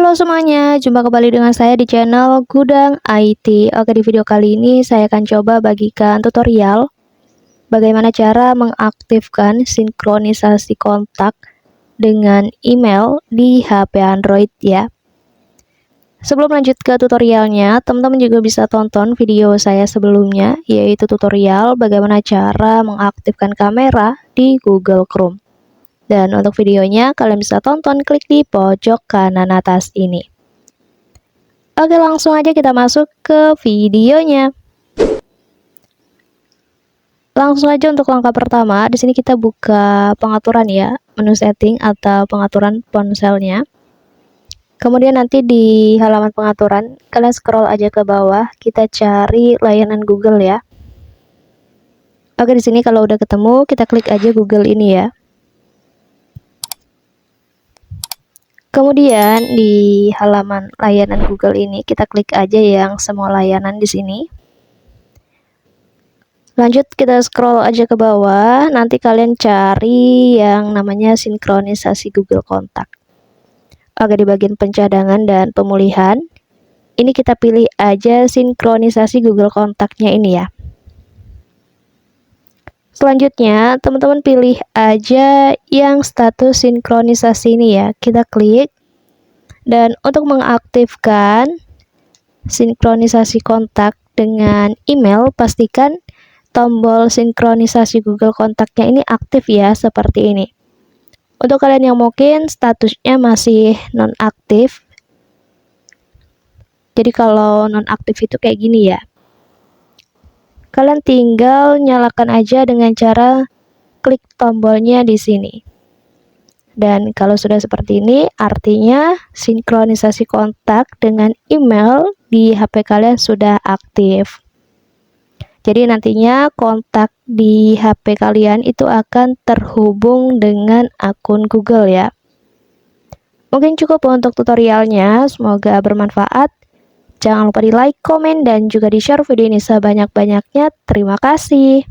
Halo semuanya, jumpa kembali dengan saya di channel Gudang IT. Oke, di video kali ini saya akan coba bagikan tutorial bagaimana cara mengaktifkan sinkronisasi kontak dengan email di HP Android ya. Sebelum lanjut ke tutorialnya, teman-teman juga bisa tonton video saya sebelumnya, yaitu tutorial bagaimana cara mengaktifkan kamera di Google Chrome. Dan untuk videonya, kalian bisa tonton klik di pojok kanan atas ini. Oke, langsung aja kita masuk ke videonya. Langsung aja untuk langkah pertama, di sini kita buka pengaturan ya, menu setting atau pengaturan ponselnya. Kemudian nanti di halaman pengaturan, kalian scroll aja ke bawah, kita cari layanan Google ya. Oke, di sini kalau udah ketemu, kita klik aja Google ini ya. Kemudian di halaman layanan Google ini kita klik aja yang semua layanan di sini. Lanjut kita scroll aja ke bawah, nanti kalian cari yang namanya sinkronisasi Google Kontak. Oke, di bagian pencadangan dan pemulihan, ini kita pilih aja sinkronisasi Google Kontaknya ini ya. Selanjutnya, teman-teman pilih aja yang status sinkronisasi ini ya. Kita klik. Dan untuk mengaktifkan sinkronisasi kontak dengan email, pastikan tombol sinkronisasi Google Kontaknya ini aktif ya, seperti ini. Untuk kalian yang mungkin statusnya masih nonaktif, jadi kalau nonaktif itu kayak gini ya. Kalian tinggal nyalakan aja dengan cara klik tombolnya di sini. Dan kalau sudah seperti ini, artinya sinkronisasi kontak dengan email di HP kalian sudah aktif. Jadi nantinya kontak di HP kalian itu akan terhubung dengan akun Google ya. Mungkin cukup untuk tutorialnya, semoga bermanfaat. Jangan lupa di like, komen, dan juga di share video ini sebanyak-banyaknya. Terima kasih.